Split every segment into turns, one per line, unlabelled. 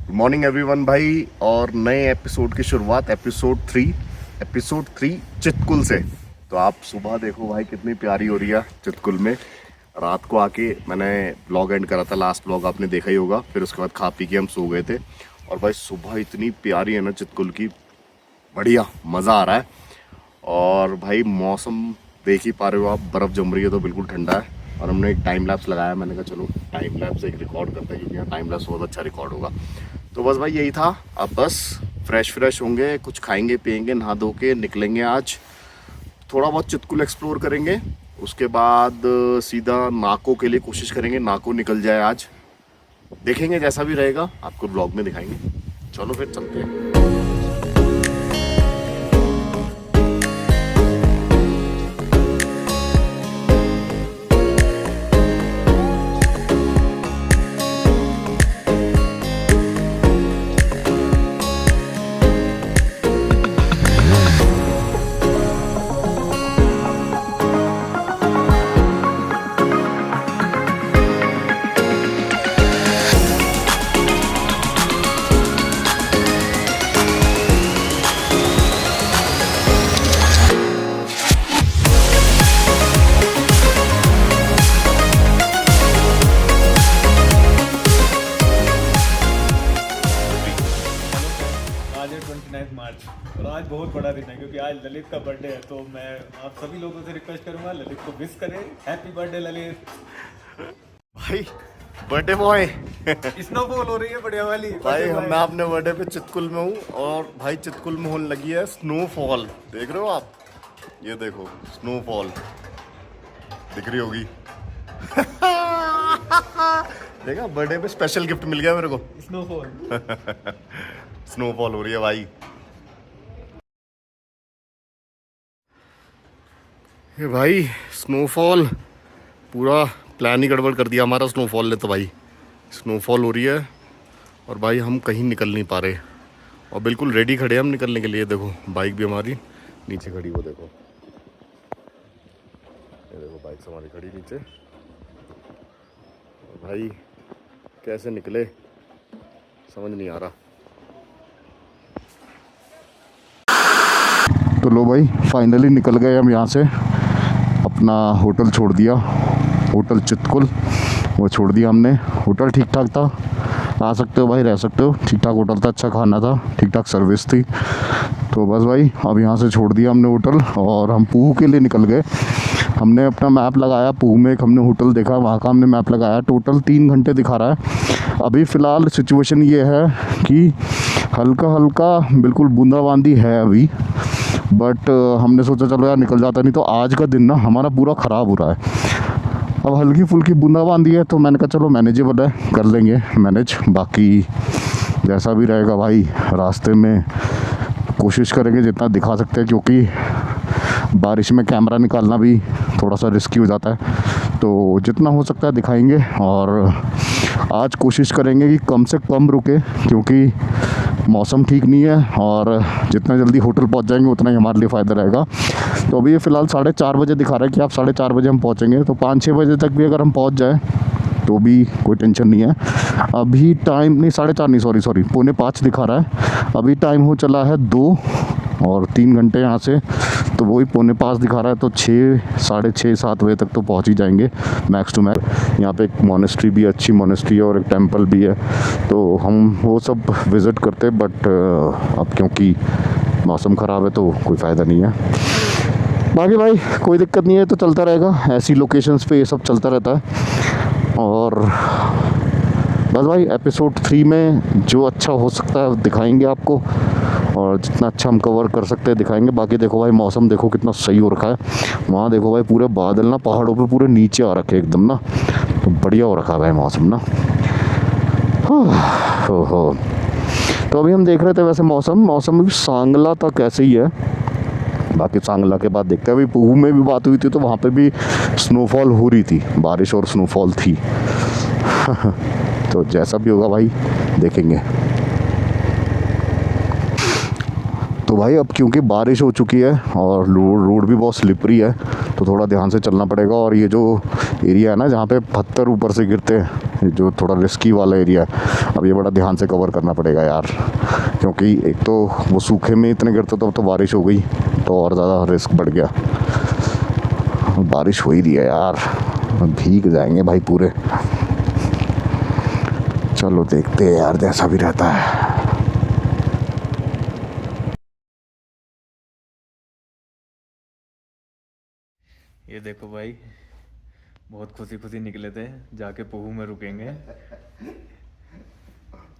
Good morning everyone भाई। और नए एपिसोड की शुरुआत एपिसोड 3 चितकुल से। तो आप सुबह देखो भाई कितनी प्यारी हो रही है चितकुल में। रात को आके मैंने ब्लॉग एंड करा था, लास्ट ब्लॉग आपने देखा ही होगा। फिर उसके बाद खा पी के हम सो गए थे। और भाई सुबह इतनी प्यारी है ना चितकुल की, बढ़िया मज़ा आ रहा है। और भाई मौसम देख ही पा रहे हो आप, बर्फ़ जम रही है तो बिल्कुल ठंडा है। और हमने एक टाइम लैप्स लगाया, मैंने कहा चलो टाइम लैप्स एक रिकॉर्ड करते हैं, क्योंकि यहाँ टाइम लैप्स बहुत अच्छा रिकॉर्ड होगा। तो बस भाई यही था। अब बस फ्रेश होंगे, कुछ खाएंगे पिएंगे, नहा धो के निकलेंगे आज। थोड़ा बहुत चितकुल एक्सप्लोर करेंगे, उसके बाद सीधा नाको के लिए कोशिश करेंगे, नाको निकल जाए आज। देखेंगे जैसा भी रहेगा, आपको ब्लॉग में दिखाएंगे। चलो फिर चलते हैं।
आज है 29 मार्च और आज बहुत बड़ा दिन है क्योंकि आज ललित का बर्थडे है। तो मैं आप सभी लोगों से रिक्वेस्ट करूंगा ललित को विश करें। Happy birthday Lalit.
भाई बर्थडे बॉय
स्नोफॉल हो रही है बढ़िया वाली।
भाई मैं अपने बर्थडे पे चितकुल में हूँ। और भाई चितकुल में होने लगी है स्नोफॉल, देख रहे हो आप? ये देखो स्नोफॉल दिख रही होगी। देखा, बर्थडे पे स्पेशल गिफ्ट मिल गया मेरे को।
स्नोफॉल
स्नोफॉल हो रही है भाई। ये भाई स्नोफॉल, पूरा प्लान ही गड़बड़ कर दिया हमारा स्नोफॉल ने। तो भाई स्नोफॉल हो रही है और भाई हम कहीं निकल नहीं पा रहे। और बिल्कुल रेडी खड़े हैं हम निकलने के लिए। देखो बाइक भी हमारी नीचे खड़ी, वो देखो, ये देखो बाइक हमारी खड़ी नीचे। और भाई कैसे निकले समझ नहीं आ रहा। तो लो भाई फाइनली निकल गए हम यहाँ से। अपना होटल छोड़ दिया, होटल चितकुल वो छोड़ दिया हमने। होटल ठीक ठाक था, आ सकते हो भाई, रह सकते हो। ठीक ठाक होटल था, अच्छा खाना था, ठीक ठाक सर्विस थी। तो बस भाई अब यहाँ से छोड़ दिया हमने होटल और हम पूह के लिए निकल गए। हमने अपना मैप लगाया, पूह में एक हमने होटल देखा, वहाँ का हमने मैप लगाया। टोटल 3 घंटे दिखा रहा है। अभी फ़िलहाल सिचुएशन ये है कि हल्का हल्का बिल्कुल बूंदाबांदी है अभी, बट हमने सोचा चलो यार निकल जाता, नहीं तो आज का दिन ना हमारा पूरा ख़राब हो रहा है। अब हल्की फुल्की बूंदाबांदी है तो मैंने कहा चलो मैनेजेबल है, कर लेंगे मैनेज। बाकी जैसा भी रहेगा भाई रास्ते में कोशिश करेंगे जितना दिखा सकते हैं, क्योंकि बारिश में कैमरा निकालना भी थोड़ा सा रिस्की हो जाता है। तो जितना हो सकता है दिखाएंगे। और आज कोशिश करेंगे कि कम से कम रुके, क्योंकि मौसम ठीक नहीं है। और जितना जल्दी होटल पहुंच जाएंगे उतना ही हमारे लिए फ़ायदा रहेगा। तो अभी ये फ़िलहाल 4:30 बजे दिखा रहा है कि आप 4:30 बजे हम पहुंचेंगे। तो 5-6 बजे तक भी अगर हम पहुंच जाए तो भी कोई टेंशन नहीं है। अभी टाइम नहीं, 4:30 नहीं, सॉरी 4:45 दिखा रहा है। अभी टाइम हो चला है 2 और 3 घंटे यहाँ से, तो वही 4:45 दिखा रहा है। तो 6, 6:30, 7 बजे तक तो पहुँच ही जाएंगे मैक्स टू मैक्स। यहाँ पे एक मोनेस्ट्री भी, अच्छी मोनेस्ट्री है, और एक टेंपल भी है। तो हम वो सब विज़िट करते हैं, बट अब क्योंकि मौसम ख़राब है तो कोई फ़ायदा नहीं है। बाकी भाई कोई दिक्कत नहीं है, तो चलता रहेगा। ऐसी लोकेशंस पे ये सब चलता रहता है। और बस भाई एपिसोड 3 में जो अच्छा हो सकता है दिखाएंगे आपको, और जितना अच्छा हम कवर कर सकते हैं दिखाएंगे। बाकी देखो भाई मौसम देखो कितना सही हो रखा है। वहाँ देखो भाई पूरे बादल ना पहाड़ों पे पूरे नीचे आ रखे एकदम ना, तो बढ़िया हो रखा है भाई मौसम ना। हो तो अभी हम देख रहे थे वैसे मौसम भी सांगला तक ऐसे ही है। बाकी सांगला के बाद देखते हैं। अभी पूह में भी बात हुई थी तो वहाँ पे भी स्नोफॉल हो रही थी, बारिश और स्नोफॉल थी। तो जैसा भी होगा भाई देखेंगे। तो भाई अब क्योंकि बारिश हो चुकी है और रोड भी बहुत स्लिपरी है, तो थोड़ा ध्यान से चलना पड़ेगा। और ये जो एरिया है ना जहाँ पे पत्थर ऊपर से गिरते हैं, ये जो थोड़ा रिस्की वाला एरिया है, अब ये बड़ा ध्यान से कवर करना पड़ेगा यार, क्योंकि एक तो वो सूखे में इतने गिरते तो बारिश हो गई तो और ज़्यादा रिस्क बढ़ गया। बारिश हो ही रही है यार, भीग जाएंगे भाई पूरे। चलो देखते हैं यार जैसा भी रहता है।
ये देखो भाई, बहुत खुशी खुशी निकले थे, जाके पुहू में रुकेंगे।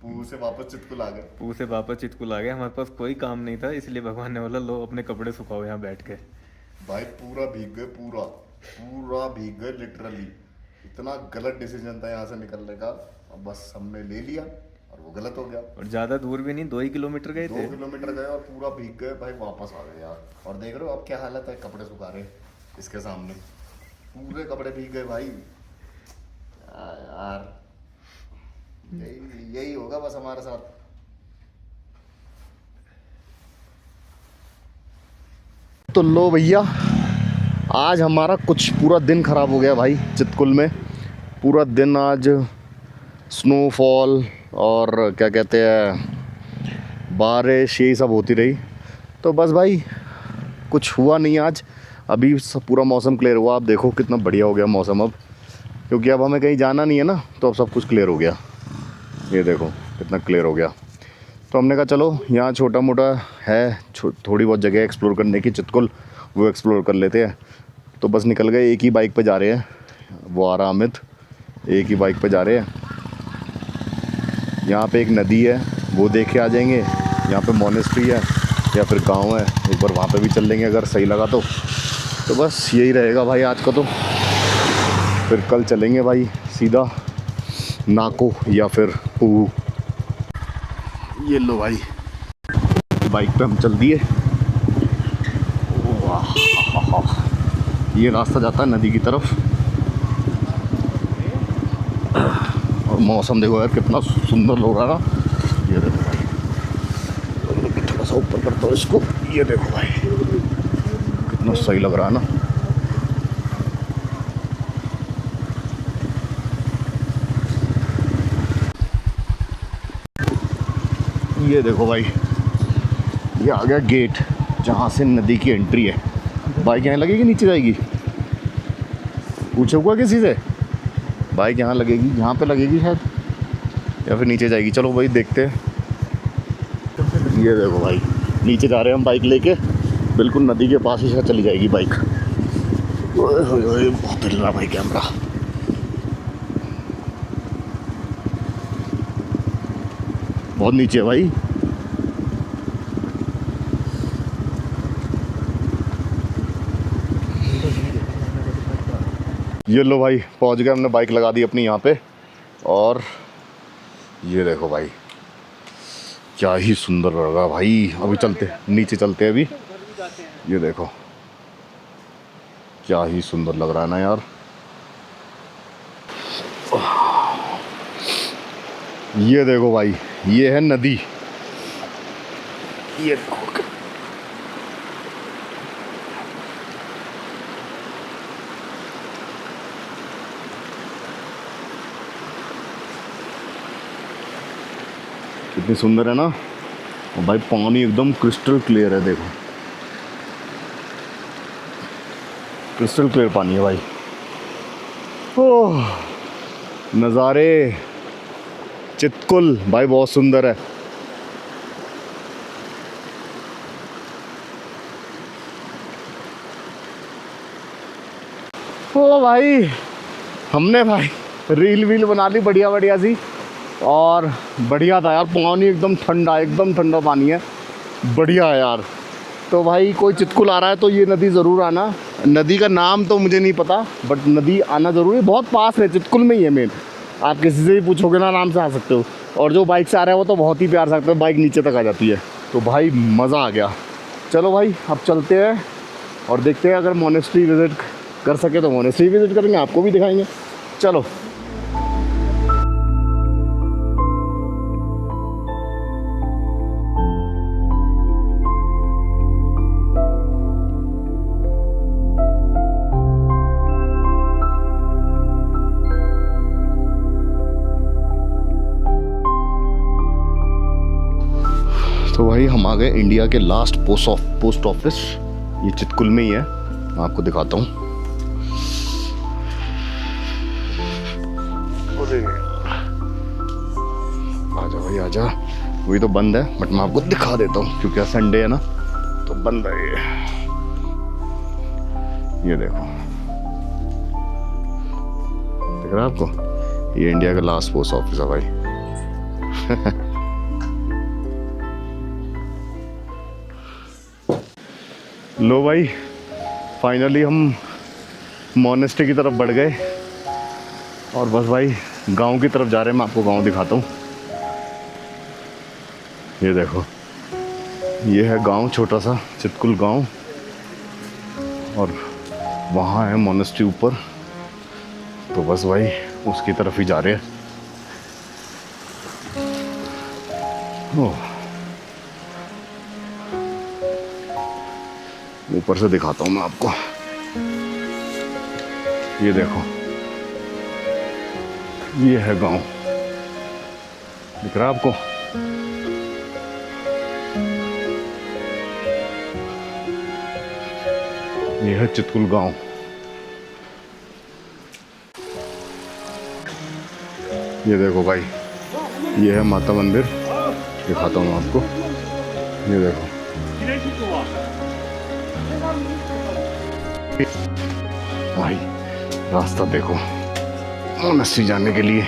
पुहू से वापस चितकुल आ गए।
पुहू से वापस चितकुल आ गए, हमारे पास कोई काम नहीं था, इसलिए भगवान ने बोला लो अपने कपड़े सुखाओ यहाँ बैठ के।
भाई पूरा भीग गए, पूरा पूरा भीग गए लिटरली। इतना गलत डिसीजन था यहाँ से निकलने का, अब बस हमने ले लिया और वो गलत हो गया।
और ज्यादा दूर भी नहीं, 2 ही किलोमीटर गए थे।
2 किलोमीटर गए और पूरा भीग गए भाई, वापस आ गए यार। और देख रहे हो अब क्या हालत है, कपड़े सुखा रहे इसके सामने, पूरे कपड़े भीग गए भाई। यार यही होगा बस हमारे साथ। तो लो भैया, आज हमारा कुछ पूरा दिन ख़राब हो गया भाई चितकुल में। पूरा दिन आज स्नोफॉल और क्या कहते हैं बारिश, यही सब होती रही। तो बस भाई कुछ हुआ नहीं आज। अभी सब पूरा मौसम क्लियर हुआ, आप देखो कितना बढ़िया हो गया मौसम अब, क्योंकि अब हमें कहीं जाना नहीं है ना, तो अब सब कुछ क्लियर हो गया। ये देखो कितना क्लियर हो गया। तो हमने कहा चलो यहाँ छोटा मोटा है थोड़ी बहुत जगह एक्सप्लोर करने की चितकुल, वो एक्सप्लोर कर लेते हैं। तो बस निकल गए, एक ही बाइक पे जा रहे हैं, वो आ रहा अमित, एक ही बाइक पे जा रहे हैं। यहाँ पे एक नदी है वो देख के आ जाएंगे, यहाँ पे मॉनेस्ट्री है या फिर गांव है, एक बार वहाँ पे भी चल लेंगे अगर सही लगा तो। बस यही रहेगा भाई आज का। तो फिर कल चलेंगे भाई सीधा नाको या फिर पुहू। ये लो भाई, बाइक पे हम चल दिए। वाह, ये रास्ता जाता है नदी की तरफ। और मौसम देखो यार कितना सुंदर लग रहा है ना। ये देखो भाई, थोड़ा सा ऊपर करता हूँ इसको, ये देखो भाई कितना सही लग रहा है ना। ये देखो भाई, ये आ गया गेट जहाँ से नदी की एंट्री है। बाइक यहाँ लगेगी नीचे जाएगी, पूछे हुआ किसी से? बाइक यहाँ लगेगी, यहाँ पे लगेगी शायद, या फिर नीचे जाएगी। चलो भाई देखते हैं। ये देखो भाई, नीचे जा रहे हैं हम बाइक लेके, बिल्कुल नदी के पास ही शायद चली जाएगी बाइक। ओए होए होए, बहुत हिल रहा भाई कैमरा। बहुत नीचे है भाई। ये लो भाई, पहुंच गए, हमने बाइक लगा दी अपनी यहाँ पे। और ये देखो भाई क्या ही सुंदर लग रहा भाई। अभी चलते नीचे, चलते हैं अभी। ये देखो क्या ही सुंदर लग रहा है ना यार। ये देखो भाई, ये है नदी। ये देखो कितनी सुंदर है ना। और भाई पानी एकदम क्रिस्टल क्लियर है, देखो क्रिस्टल क्लियर पानी है भाई। ओह, नज़ारे चितकुल भाई बहुत सुंदर है। ओ भाई, हमने भाई रील वील बना ली बढ़िया बढ़िया सी, और बढ़िया था यार। पानी एकदम ठंडा पानी है, बढ़िया है यार। तो भाई कोई चितकुल आ रहा है तो ये नदी ज़रूर आना। नदी का नाम तो मुझे नहीं पता, बट नदी आना ज़रूरी है, बहुत पास है, चितकुल में ही है मेन। आप किसी से भी पूछोगे ना आराम से आ सकते हो। और जो बाइक से आ रहा है वो तो बहुत ही प्यार से सकते हो, बाइक नीचे तक आ जाती है। तो भाई मज़ा आ गया। चलो भाई अब चलते हैं और देखते हैं, अगर मोनेस्ट्री विज़िट कर सके तो मोनेस्ट्री विज़िट करेंगे, आपको भी दिखाएंगे। चलो। तो भाई हम आ गए इंडिया के लास्ट पोस्ट ऑफिस। ये चितकुल में ही है, मैं आपको दिखाता हूँ। आजा भाई आजा। वही तो बंद है बट मैं आपको दिखा देता हूँ क्योंकि संडे है ना, तो बंद है ये देखो, दिख रहा है आपको? ये इंडिया का लास्ट पोस्ट ऑफिस है भाई। लो भाई, फाइनली हम मोनेस्ट्री की तरफ बढ़ गए और बस भाई गांव की तरफ जा रहे हैं। मैं आपको गांव दिखाता हूँ। ये देखो, ये है गांव, छोटा सा चितकुल गांव, और वहाँ है मोनेस्ट्री ऊपर। तो बस भाई उसकी तरफ ही जा रहे हैं। ओह, ऊपर से दिखाता हूँ मैं आपको। ये देखो, ये है गांव, दिख रहा है आपको? ये है चितकुल गांव। ये देखो भाई, ये है माता मंदिर, दिखाता हूँ आपको। ये देखो, भाई रास्ता देखो मोनेस्ट्री जाने के लिए।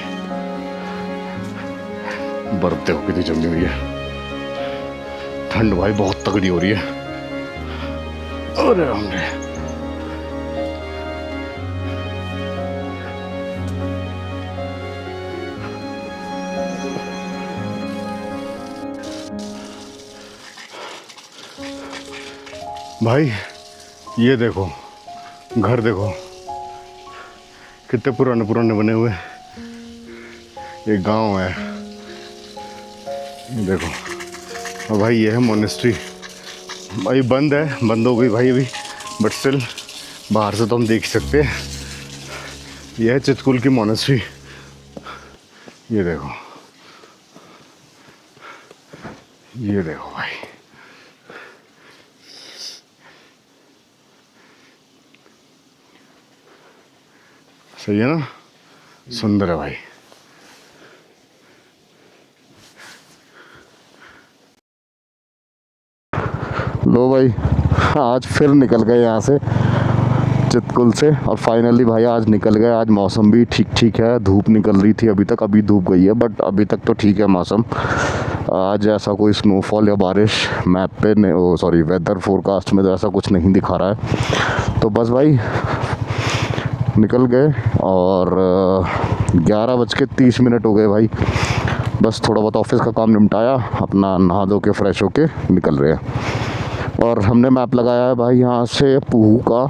बर्फ देखो कितनी जमी हुई है। ठंड भाई बहुत तगड़ी हो रही है। अरे हमने भाई ये देखो, घर देखो कितने पुराने पुराने बने हुए। एक गांव है, ये देखो। और भाई ये है मोनेस्ट्री। भाई बंद है, बंद हो गई भाई अभी, बट स्टिल बाहर से तो हम देख सकते हैं। यह है चितकुल की मोनेस्ट्री। ये देखो, ये देखो भाई, सही है ना? सुंदर है भाई। लो भाई, आज फिर निकल गए यहाँ से चितकुल से, और फाइनली भाई आज निकल गए। आज मौसम भी ठीक ठीक है, धूप निकल रही थी अभी तक, अभी धूप गई है, बट अभी तक तो ठीक है मौसम। आज ऐसा कोई स्नोफॉल या बारिश मैप पे सॉरी वेदर फोरकास्ट में तो ऐसा कुछ नहीं दिखा रहा है। तो बस भाई निकल गए, और 11:30 हो गए भाई। बस थोड़ा बहुत ऑफिस का काम निपटाया, अपना नहा धो के फ्रेश होके निकल रहे हैं। और हमने मैप लगाया है भाई यहाँ से पूहू का।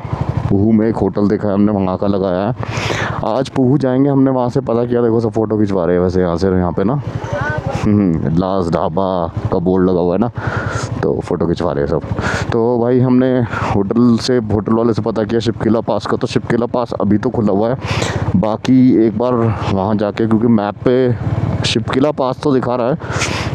पूहू में एक होटल देखा है हमने, वहाँ का लगाया है। आज पूहू जाएंगे, हमने वहाँ से पता किया। देखो सब फ़ोटो खिंचवा रहे हैं वैसे यहाँ से, यहाँ पे ना लास्ट ढाबा का बोर्ड लगा हुआ है ना, तो फ़ोटो खिंचवा रहे हैं सब। तो भाई हमने होटल वाले से पता किया शिपकिला पास का, तो शिपकिला पास अभी तो खुला हुआ है। बाकी एक बार वहाँ जाके, क्योंकि मैप पे शिपकिला पास तो दिखा रहा है,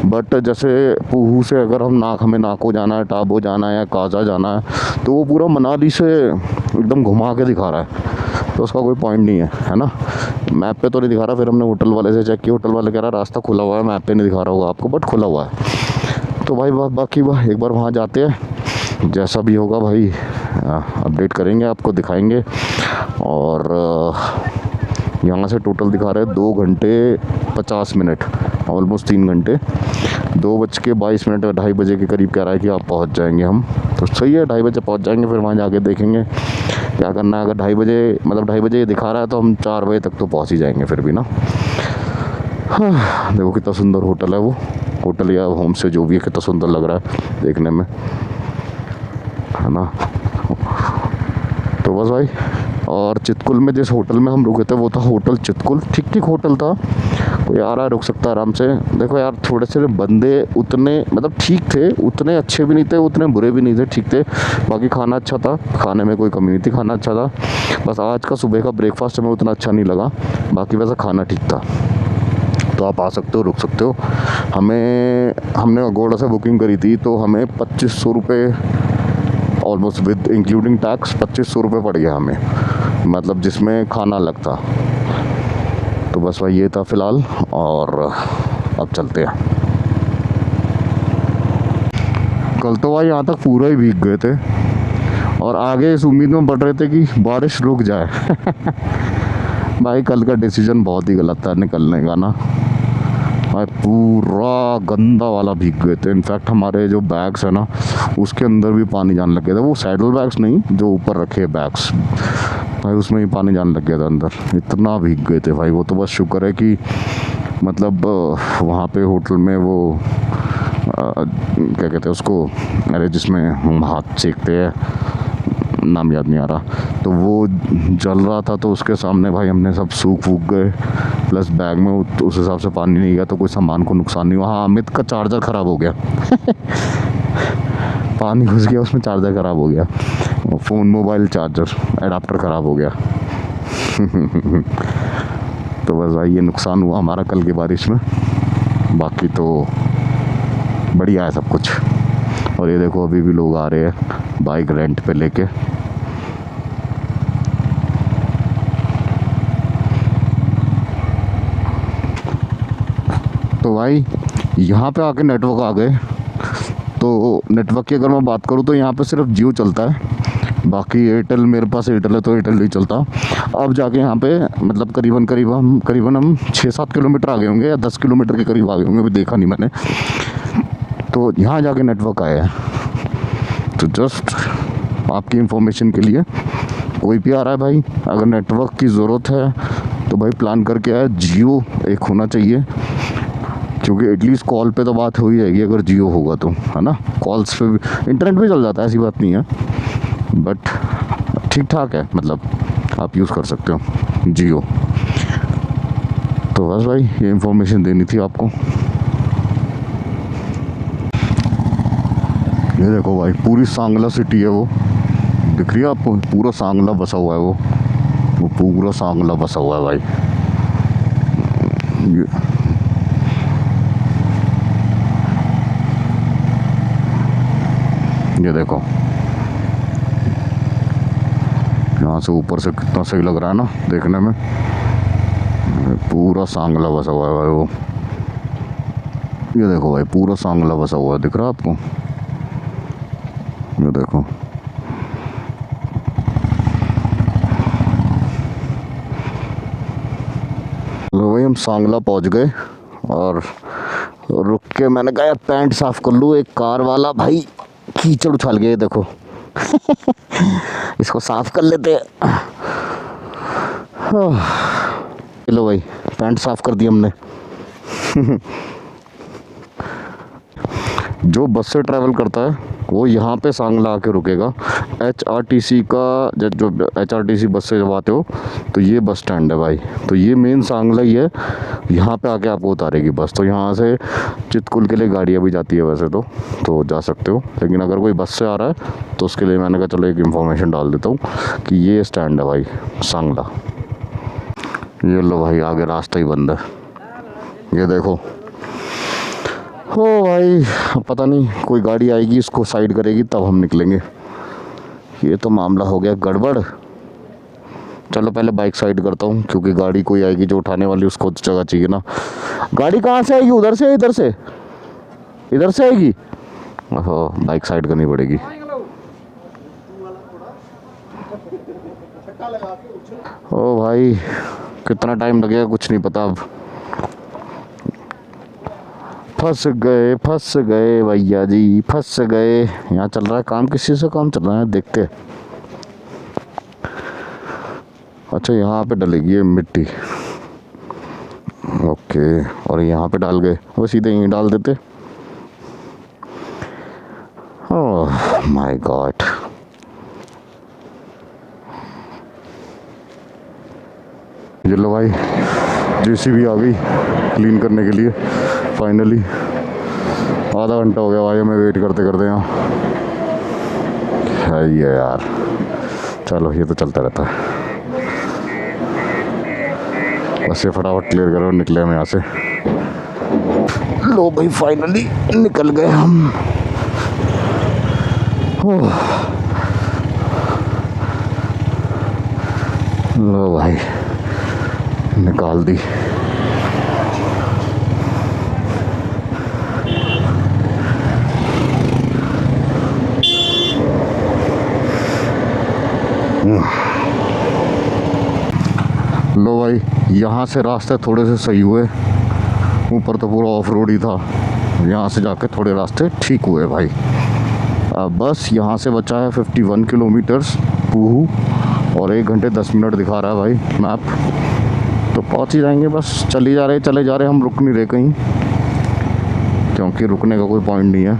बट जैसे पूहू से अगर हमें नाको जाना है, टाबो जाना है या काजा जाना है, तो वो पूरा मनाली से एकदम घुमा के दिखा रहा है, तो उसका कोई पॉइंट नहीं है ना? मैप पे तो नहीं दिखा रहा। फिर हमने होटल वाले से चेक किया, होटल वाले कह रहा रास्ता खुला हुआ है, मैप पे नहीं दिखा रहा होगा आपको, बट खुला हुआ है। तो भाई बाकी एक बार वहाँ जाते हैं, जैसा भी होगा भाई अपडेट करेंगे, आपको दिखाएंगे। और यहाँ से टोटल दिखा रहे हैं 2 घंटे 50 मिनट, ऑलमोस्ट 3 घंटे। 2:22 या 2:30 बजे के करीब कह रहा है कि आप पहुँच जाएंगे हम। तो सही है, 2:30 बजे पहुँच जाएंगे, फिर वहाँ जाके देखेंगे क्या करना है। अगर 2:30 बजे, मतलब 2:30 बजे ये दिखा रहा है, तो हम 4 बजे तक तो पहुँच ही जाएंगे फिर भी ना। हाँ, देखो कितना सुंदर होटल है वो, होटल या होम स्टे जो भी है, कितना सुंदर लग रहा है देखने में, है ना? तो बस भाई, और चितकुल में जिस होटल में हम रुके थे वो था होटल चितकुल। ठीक ठीक होटल था, कोई आ रहा है रुक सकता है आराम से। देखो यार, थोड़े से बंदे उतने मतलब ठीक थे, उतने अच्छे भी नहीं थे, उतने बुरे भी नहीं थे, ठीक थे। बाकी खाना अच्छा था, खाने में कोई कमी नहीं थी, खाना अच्छा था। बस आज का सुबह का ब्रेकफास्ट हमें उतना अच्छा नहीं लगा, बाकी वैसा खाना ठीक था। तो आप आ सकते हो, रुक सकते हो। हमने अगोड़ा से बुकिंग करी थी, तो हमें 2500 रुपये ऑलमोस्ट विद इंक्लूडिंग टैक्स 2500 रुपये पड़ गया हमें, मतलब जिसमें खाना अलग था। तो बस भाई ये था फ़िलहाल, और अब चलते हैं। कल तो भाई यहाँ तक पूरा ही भीग गए थे, और आगे इस उम्मीद में बढ़ रहे थे कि बारिश रुक जाए। भाई कल का डिसीजन बहुत ही गलत था निकलने का ना भाई, पूरा गंदा वाला भीग गए थे। इनफैक्ट हमारे जो बैग्स है ना, उसके अंदर भी पानी जाने लग गया था। वो सैडल बैग्स नहीं, जो ऊपर रखे बैग्स, भाई उसमें ही पानी जाने लग गया था अंदर, इतना भीग गए थे भाई। वो तो बस शुक्र है कि मतलब वहाँ पे होटल में वो क्या कहते हैं उसको, अरे जिसमें हम हाथ सेकते हैं, नाम याद नहीं आ रहा, तो वो जल रहा था, तो उसके सामने भाई हमने सब सूख वूख गए। प्लस बैग में उस हिसाब से पानी नहीं गया, तो कोई सामान को नुकसान नहीं हुआ। हाँ, अमित का चार्जर ख़राब हो गया। पानी घुस गया उसमें, चार्जर ख़राब हो गया, फ़ोन मोबाइल चार्जर एडाप्टर ख़राब हो गया। तो बस भाई ये नुकसान हुआ हमारा कल की बारिश में, बाकी तो बढ़िया है सब कुछ। और ये देखो अभी भी लोग आ रहे हैं बाइक रेंट पे लेके। तो भाई यहाँ पे आके नेटवर्क आ गए। तो नेटवर्क की अगर मैं बात करूँ तो यहाँ पे सिर्फ जियो चलता है, बाकी एयरटेल, मेरे पास एयरटेल है तो एयरटेल नहीं चलता। अब जाके यहाँ पे मतलब करीबन हम 6-7 किलोमीटर आ गए होंगे, या 10 किलोमीटर के करीब आ गए होंगे, अभी देखा नहीं मैंने। तो यहाँ जाके नेटवर्क आया है। तो जस्ट आपकी इंफॉर्मेशन के लिए, कोई भी आ रहा है भाई, अगर नेटवर्क की ज़रूरत है तो भाई प्लान करके आया, जियो एक होना चाहिए, क्योंकि एटलीस्ट कॉल पे तो बात हो ही जाएगी अगर जियो होगा तो, है ना। कॉल्स पे भी इंटरनेट भी चल जाता है, ऐसी बात नहीं है, बट ठीक ठाक है, मतलब आप यूज़ कर सकते हो जियो। तो बस भाई ये इंफॉर्मेशन देनी थी आपको। ये देखो भाई पूरी सांगला सिटी है, वो दिख रही है आपको, पूरा सांगला बसा हुआ है, वो पूरा सांगला बसा हुआ है भाई। ये देखो यहाँ से ऊपर से कितना सही लग रहा है ना देखने में, पूरा सांगला बसा हुआ है भाई वो। ये देखो भाई पूरा सांगला बसा हुआ है, दिख रहा है आपको, ये देखो। लो भाई हम सांगला पहुंच गए, और रुक के मैंने कहा यार पैंट साफ कर लूँ। एक कार वाला भाई कीचड़ उछाल गया, देखो। इसको साफ कर लेते हैं। लो भाई पैंट साफ कर दी हमने। जो बस से ट्रैवल करता है वो यहाँ पे सांगला आके रुकेगा। HRTC का जो HRTC बस से जब आते हो तो ये बस स्टैंड है भाई, तो ये मेन सांगला ही है। यहाँ पे आके आपको उतारेगी बस। तो यहाँ से चितकुल के लिए गाड़ियाँ भी जाती है वैसे तो जा सकते हो, लेकिन अगर कोई बस से आ रहा है तो उसके लिए मैंने कहा चलो एक इन्फॉर्मेशन डाल देता हूँ कि ये स्टैंड है भाई सांगला। ये लो भाई आगे रास्ता ही बंद है, ये देखो। हो भाई पता नहीं कोई गाड़ी आएगी इसको साइड करेगी तब हम निकलेंगे। ये तो मामला हो गया गड़बड़। चलो पहले बाइक साइड करता हूँ, क्योंकि गाड़ी कोई आएगी जो उठाने वाली, उसको जगह चाहिए ना। गाड़ी कहाँ से आएगी, उधर से इधर से? इधर से आएगी। ओहो बाइक साइड करनी पड़ेगी। ओ भाई कितना टाइम लगेगा कुछ नहीं पता। अब फंस गए भैया जी, फंस गए। यहाँ चल रहा है काम, किस चीज़ से काम चल रहा है देखते हैं। अच्छा यहाँ पे डलेगी ये मिट्टी, ओके। और यहाँ पे डाल गए, वो सीधे यहीं डाल देते। Oh my God. ये लो भाई JCB आ गई क्लीन करने के लिए फाइनली। आधा घंटा हो गया भाई हमें वेट करते करते यहाँ। है ये यार, चलो ये तो चलता रहता है। बस ये फटाफट क्लियर करो, निकले हम यहाँ से। लो भाई फाइनली निकल गए हम। ओह, लो भाई निकाल दी। लो भाई यहाँ से रास्ते थोड़े से सही हुए, ऊपर तो पूरा ऑफ रोड ही था, यहाँ से जाके थोड़े रास्ते ठीक हुए भाई। अब बस यहाँ से बचा है 51 किलोमीटर्स पूहू, और 1 घंटे 10 मिनट दिखा रहा है भाई मैप, तो पहुँच ही जाएंगे बस। चले जा रहे हम, रुक नहीं रहे कहीं, क्योंकि रुकने का कोई पॉइंट नहीं है।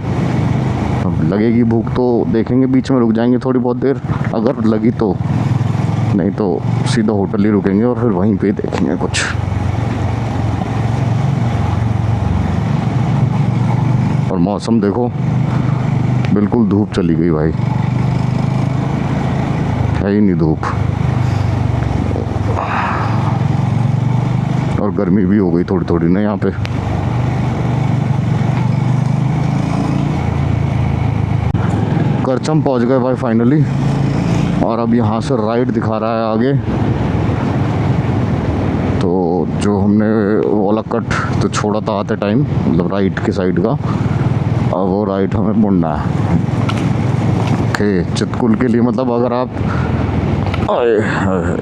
अब लगेगी भूख तो देखेंगे, बीच में रुक जाएंगे थोड़ी बहुत देर अगर लगी तो, नहीं तो सीधा होटल ही रुकेंगे और फिर वहीं पे देखेंगे कुछ। और मौसम देखो, बिल्कुल धूप चली गई भाई, है ही नहीं धूप, और गर्मी भी हो गई थोड़ी थोड़ी ना यहाँ पे। करचम पहुँच गए भाई फाइनली, और अब यहाँ से राइट दिखा रहा है आगे, तो जो हमने वाला कट तो छोड़ा था आते टाइम, मतलब राइट के साइड का, अब वो राइट हमें मुड़ना है। ओके, चितकुल के लिए मतलब अगर आप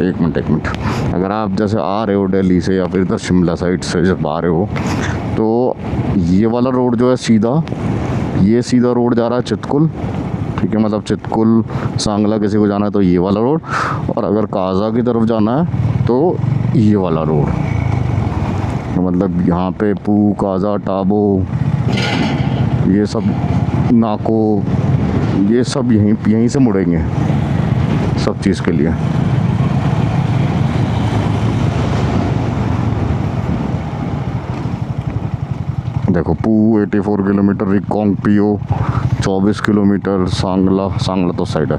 एक मिनट, अगर आप जैसे आ रहे हो दिल्ली से या फिर इधर शिमला साइड से जब आ रहे हो, तो ये वाला रोड जो है सीधा, ये सीधा रोड जा रहा है चितकुल, ठीक है, मतलब चितकुल सांगला किसी को जाना है तो ये वाला रोड, और अगर काजा की तरफ जाना है तो ये वाला रोड, मतलब यहाँ पे पू, काजा, टाबो, ये सब नाको, ये सब यहीं से मुड़ेंगे सब चीज़ के लिए। देखो पू 84 किलोमीटर, रिकोंग पियो 24 किलोमीटर, सांगला तो साइड है।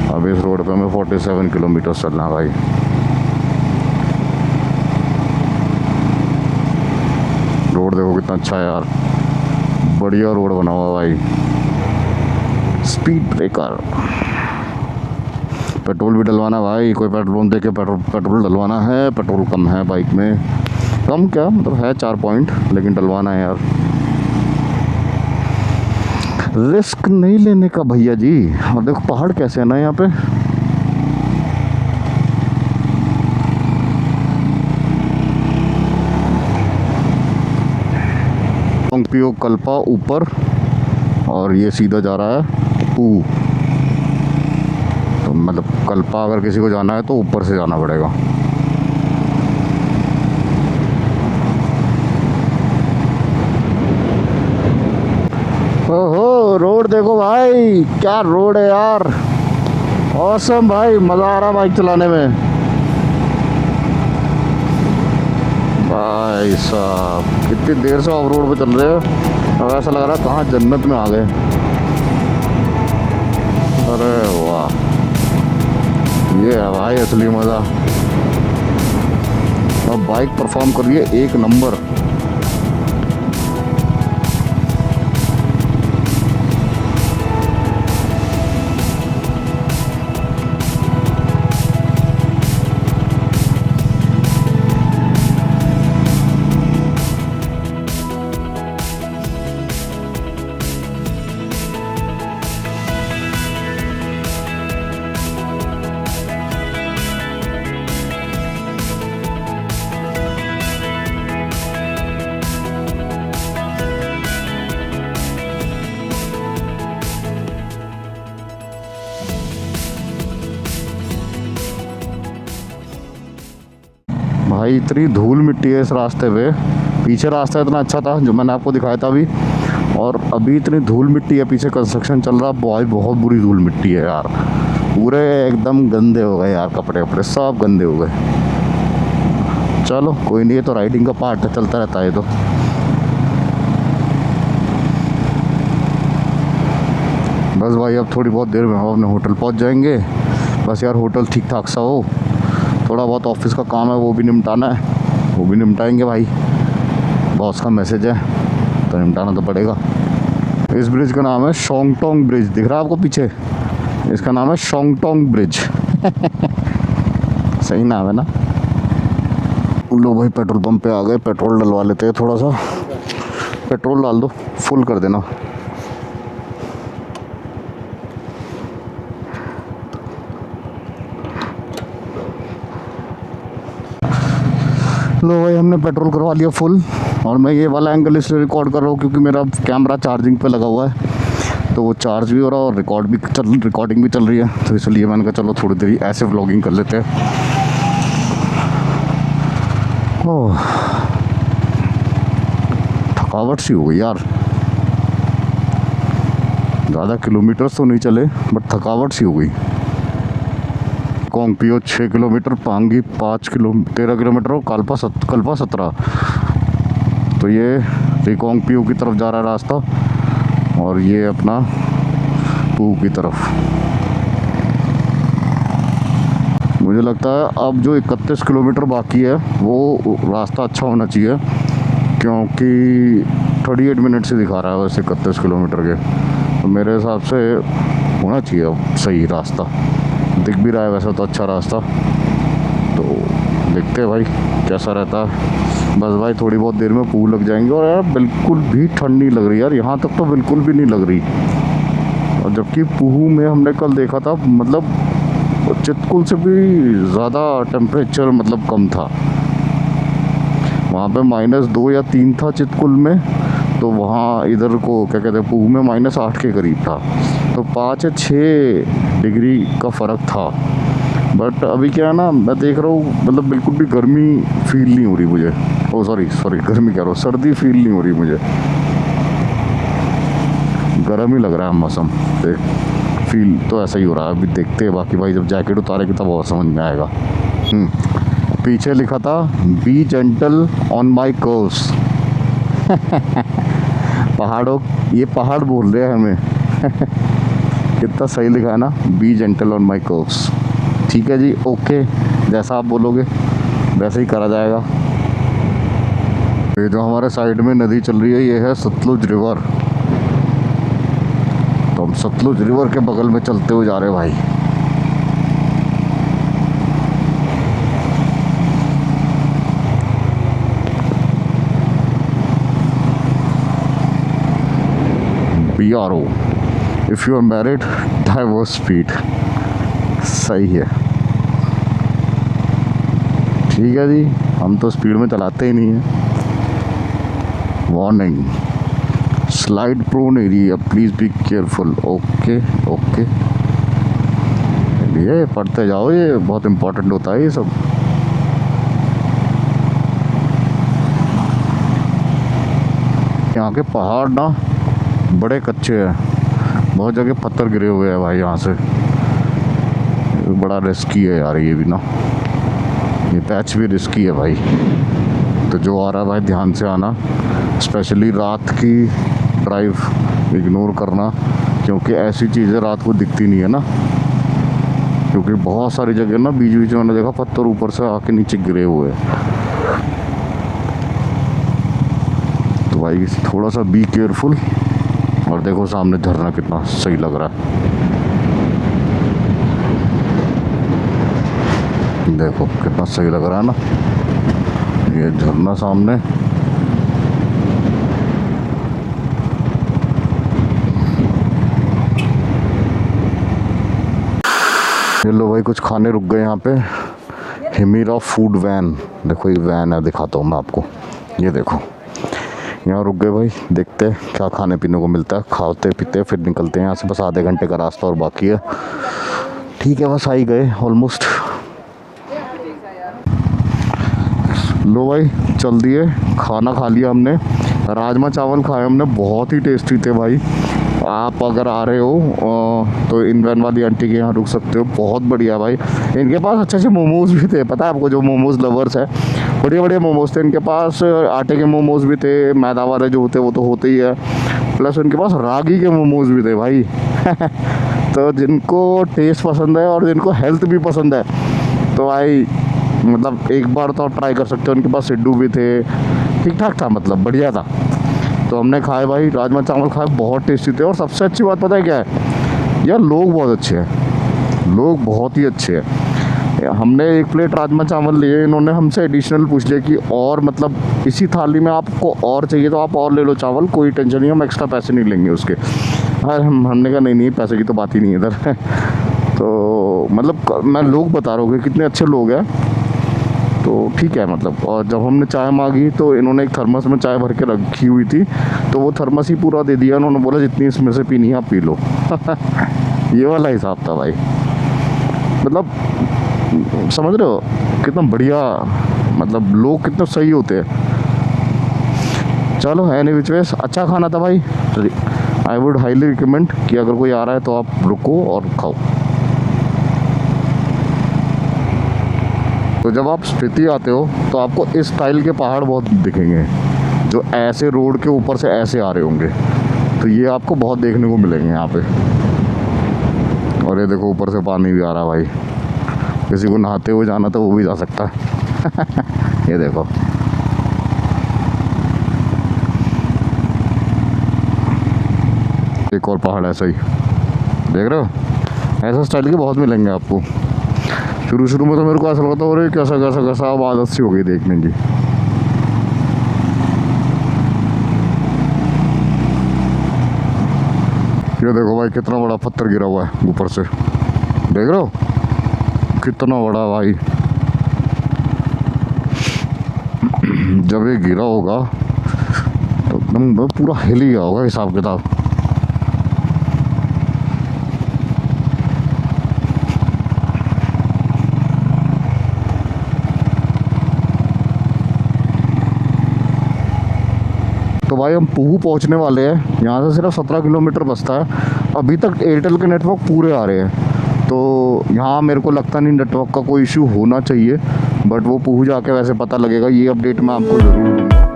अब इस रोड पे हमें 47 किलोमीटर चलना है भाई। रोड देखो कितना अच्छा है यार, बढ़िया रोड बना हुआ भाई। स्पीड ब्रेकर, पेट्रोल भी डलवाना भाई, कोई पेट्रोल पंप देखे पेट्रोल डलवाना है। पेट्रोल कम है बाइक में, कम क्या मतलब है 4 पॉइंट, लेकिन डलवाना है यार। रिस्क नहीं लेने का भैया जी। और देखो पहाड़ कैसे है ना यहाँ पे, पियो कल्पा ऊपर, और ये सीधा जा रहा है पू, तो मतलब कल्पा अगर किसी को जाना है तो ऊपर से जाना पड़ेगा। ओहो रोड देखो भाई, क्या रोड है यार, ऑसम भाई, मज़ा आ रहा बाइक चलाने में भाई साहब। कितनी देर से ऑफ रोड पे चल रहे हो, अब ऐसा लग रहा है कहाँ जन्नत में आ गए। अरे वाह, ये है भाई असली मज़ा। और बाइक परफॉर्म कर रही है 1 नंबर। भाई इतनी धूल मिट्टी है इस रास्ते पे, पीछे रास्ता इतना अच्छा था जो मैंने आपको दिखाया था अभी, और अभी इतनी धूल मिट्टी है, पीछे कंस्ट्रक्शन चल रहा, भाई बहुत बुरी धूल मिट्टी है यार, पूरे एकदम गंदे हो गए यार, कपड़े वपड़े सब गंदे हो गए। चलो कोई नहीं, ये तो राइडिंग का पार्ट है, चलता रहता है तो। बस भाई अब थोड़ी बहुत देर में हम अपने होटल पहुंच जाएंगे। बस यार होटल ठीक ठाक सा हो, थोड़ा बहुत ऑफिस का काम है वो भी निपटाना है, वो भी निपटाएंगे भाई। बॉस का मैसेज है तो निपटाना तो पड़ेगा। इस ब्रिज का नाम है शोंगटोंग ब्रिज, दिख रहा है आपको पीछे, इसका नाम है शोंगटोंग ब्रिज। सही नाम है ना। लो भाई पेट्रोल पंप पे आ गए, पेट्रोल डलवा लेते हैं थोड़ा सा। पेट्रोल डाल दो, फुल कर देना। लो भाई हमने पेट्रोल करवा लिया फुल। और मैं ये वाला एंगल इसलिए रिकॉर्ड कर रहा हूँ क्योंकि मेरा कैमरा चार्जिंग पे लगा हुआ है, तो वो चार्ज भी हो रहा है और रिकॉर्डिंग भी चल रही है, तो इसलिए मैंने कहा चलो थोड़ी देरी ऐसे व्लॉगिंग कर लेते हैं। ओह थकावट सी हो गई यार, ज़्यादा किलोमीटर्स तो नहीं चले बट थकावट सी हो गई। कोंगपियो 6 किलोमीटर, पांगी 13 किलोमीटर और कल्पा 17। तो ये रिकोंगपियो की तरफ जा रहा है रास्ता और ये अपना पू की तरफ। मुझे लगता है अब जो 31 किलोमीटर बाकी है वो रास्ता अच्छा होना चाहिए, क्योंकि 38 मिनट से दिखा रहा है वैसे 31 किलोमीटर के, तो मेरे हिसाब से होना चाहिए अब सही रास्ता। दिख भी रहा है वैसा तो अच्छा रास्ता, तो देखते हैं भाई कैसा रहता है। बस भाई थोड़ी बहुत देर में पू लग जाएंगे। और यार बिल्कुल भी ठंड नहीं लग रही यार, यहाँ तक तो बिल्कुल भी नहीं लग रही। और जबकि पूहू में हमने कल देखा था, मतलब चितकुल से भी ज़्यादा टेम्परेचर मतलब कम था। वहाँ पे -2 या 3 था चितकुल में, तो वहाँ इधर को क्या कहते हैं पूहू में -8 के करीब था, तो 5 या 6 डिग्री का फ़र्क था। बट अभी क्या है ना, मैं देख रहा हूँ मतलब बिल्कुल भी गर्मी फील नहीं हो रही मुझे। ओ सॉरी गर्मी कह रहा हूँ, सर्दी फील नहीं हो रही मुझे, गर्म ही लग रहा है मौसम। देख फील तो ऐसा ही हो रहा है। अभी देखते हैं बाकी भाई, जब जैकेट उतारेगी तब और समझ में आएगा। पीछे लिखा था B gentle on my curves. पहाड़ों, ये पहाड़ बोल रहे हैं हमें। कितना सही लिखा है ना, B gentle on my curves. ठीक है जी, ओके, जैसा आप बोलोगे वैसे ही करा जाएगा। ये जो हमारे साइड में नदी चल रही है ये है सतलुज रिवर, तो हम सतलुज रिवर के बगल में चलते हुए जा रहे हैं भाई। BRO, if you are married divorce speed. सही है, ठीक है जी, हम तो स्पीड में चलाते ही नहीं हैं। Warning, slide prone area, please be careful. Okay okay, ये पढ़ते जाओ, ये बहुत इम्पोर्टेंट होता है ये सब। यहाँ के पहाड़ ना बड़े कच्चे हैं, बहुत जगह पत्थर गिरे हुए हैं भाई यहाँ से। बड़ा रिस्की है यार ये भी ना, ये पैच भी रिस्की है भाई। तो जो आ रहा है भाई ध्यान से आना, स्पेशली रात की ड्राइव इग्नोर करना, क्योंकि ऐसी चीज़ें रात को दिखती नहीं है ना। क्योंकि बहुत सारी जगह ना बीच बीच में मैंने देखा पत्थर ऊपर से आके नीचे गिरे हुए हैं। तो भाई थोड़ा सा बी केयरफुल। और देखो सामने झरना कितना सही लग रहा है, देखो कितना सही लग रहा है ना ये झरना सामने। ये लो भाई कुछ खाने रुक गए यहाँ पे, हिमीरा फूड वैन। देखो ये वैन है, दिखाता हूँ मैं आपको, ये देखो यहाँ रुक गए भाई। देखते हैं क्या खाने पीने को मिलता है, खाते पीते फिर निकलते हैं यहाँ से। बस आधे घंटे का रास्ता और बाकी है। ठीक है, बस आ ही गए ऑलमोस्ट। लो भाई चल दिए, खाना खा लिया हमने। राजमा चावल खाए हमने, बहुत ही टेस्टी थे भाई। आप अगर आ रहे हो तो इन वैन वाली आंटी के यहाँ रुक सकते हो, बहुत बढ़िया भाई। इनके पास अच्छे अच्छे मोमोज़ भी थे, पता है आपको, जो मोमोज़ लवर्स है, बढ़िया बढ़िया मोमोज़ थे इनके पास। आटे के मोमोज़ भी थे, मैदा वाले जो होते हैं वो तो होते ही है, प्लस उनके पास रागी के मोमोज़ भी थे भाई। तो जिनको टेस्ट पसंद है और जिनको हेल्थ भी पसंद है, तो भाई मतलब एक बार तो आप ट्राई कर सकते हो, उनके पास सिड्डू भी थे, ठीक ठाक था, मतलब बढ़िया था। तो हमने खाए भाई, राजमा चावल खाए, बहुत टेस्टी थे। और सबसे अच्छी बात पता है क्या है यार, लोग बहुत अच्छे हैं, लोग बहुत ही अच्छे हैं। हमने 1 प्लेट राजमा चावल लिए, इन्होंने हमसे एडिशनल पूछ लिया कि और मतलब इसी थाली में आपको और चाहिए तो आप और ले लो चावल, कोई टेंशन नहीं, हम एक्स्ट्रा पैसे नहीं लेंगे उसके। हाँ, हमने कहा नहीं नहीं, पैसे की तो बात ही नहीं है इधर। तो मतलब मैं लोग बता रहा हूँ कि कितने अच्छे लोग हैं, तो ठीक है मतलब। और जब हमने चाय मांगी तो इन्होंने एक थर्मस में चाय भर के रखी हुई थी, तो वो थर्मस ही पूरा दे दिया। उन्होंने बोला जितनी इसमें से पीनी है आप पी लो। ये वाला हिसाब था भाई, मतलब समझ रहे हो कितना बढ़िया, मतलब लोग कितने सही होते हैं। चलो एनी विच वेज अच्छा खाना था भाई। आई वुड हाईली रिकमेंड कि अगर कोई आ रहा है तो आप रुको और खाओ। तो जब आप स्पीति आते हो तो आपको इस स्टाइल के पहाड़ बहुत दिखेंगे, जो ऐसे रोड के ऊपर से ऐसे आ रहे होंगे, तो ये आपको बहुत देखने को मिलेंगे यहाँ पे। और ये देखो ऊपर से पानी भी आ रहा है भाई, किसी को नहाते हुए जाना तो वो भी जा सकता है। ये देखो एक और पहाड़ ऐसा ही, देख रहे हो, ऐसा स्टाइल के बहुत मिलेंगे आपको। शुरू में तो मेरे को ऐसा लगता था अरे कैसा कैसा कैसा, अब आदत सी हो गई देखने की। ये देखो भाई कितना बड़ा पत्थर गिरा हुआ है ऊपर से, देख रहे हो कितना बड़ा भाई। जब ये गिरा होगा तो एकदम पूरा हिल ही गया होगा हिसाब किताब। तो भाई हम पूहू पहुंचने वाले हैं, यहाँ से सिर्फ 17 किलोमीटर बचता है। अभी तक एयरटेल के नेटवर्क पूरे आ रहे हैं, तो यहाँ मेरे को लगता नहीं नेटवर्क का कोई इशू होना चाहिए, बट वो पूहू जाके वैसे पता लगेगा। ये अपडेट मैं आपको ज़रूर दूँगा।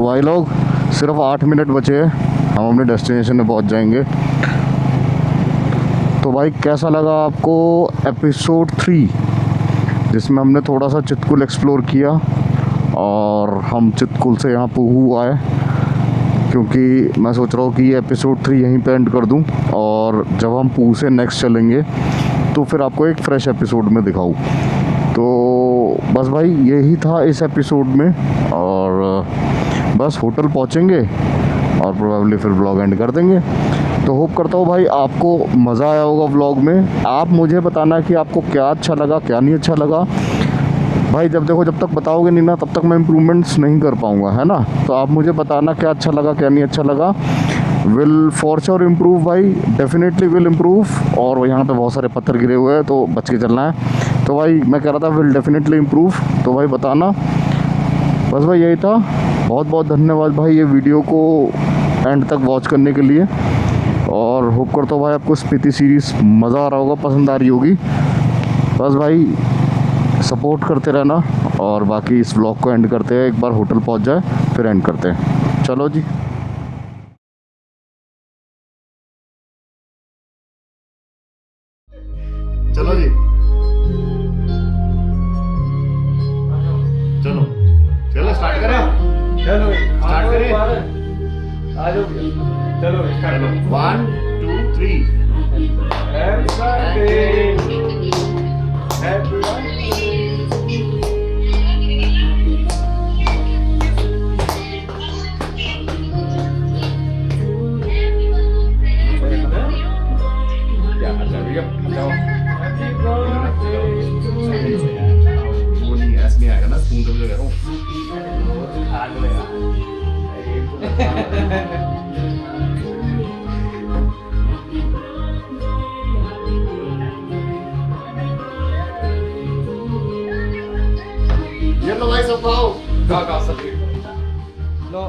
भाई लोग सिर्फ 8 मिनट बचे हैं, हम अपने डेस्टिनेशन में पहुंच जाएंगे। तो भाई कैसा लगा आपको एपिसोड 3, जिसमें हमने थोड़ा सा चितकुल एक्सप्लोर किया, और हम चितकुल से यहाँ पूहू आए, क्योंकि मैं सोच रहा हूँ कि ये एपिसोड 3 यहीं पे एंड कर दूँ, और जब हम पूहू से नेक्स्ट चलेंगे तो फिर आपको एक फ्रेश एपिसोड में दिखाऊँ। तो बस भाई यही था इस एपिसोड में, और बस होटल पहुंचेंगे और प्रोबेबली फिर व्लॉग एंड कर देंगे। तो होप करता हूँ भाई आपको मज़ा आया होगा व्लॉग में। आप मुझे बताना कि आपको क्या अच्छा लगा क्या नहीं अच्छा लगा भाई। जब देखो जब तक बताओगे नहीं ना तब तक मैं इम्प्रूवमेंट्स नहीं कर पाऊँगा, है ना। तो आप मुझे बताना क्या अच्छा लगा क्या नहीं अच्छा लगा। विल फॉर श्योर इम्प्रूव भाई, डेफिनेटली विल इम्प्रूव। और यहाँ पे बहुत सारे पत्थर गिरे हुए हैं तो बच के चलना है। तो भाई मैं कह रहा था विल डेफिनेटली इम्प्रूव, तो भाई बताना। बस भाई यही था, बहुत बहुत धन्यवाद भाई ये वीडियो को एंड तक वॉच करने के लिए। और होप करता हूँ भाई आपको स्पीति सीरीज़ मज़ा आ रहा होगा, पसंद आ रही होगी। बस भाई सपोर्ट करते रहना, और बाकी इस व्लॉग को एंड करते हैं। एक बार होटल पहुँच जाए फिर एंड करते हैं। चलो जी। चलो जी, चलो चलो स्टार्ट करें।
चलो
स्टार्ट करें।
आ जाओ, चलो स्टार्ट करो।
1 2 3।
Happy birthday, happy birthday. वो नहीं ऐसे नहीं आएगा ना, स्पून तो भी लगा रहा हूँ।
ये लो भाई सब खाओ।
खा खा सब लो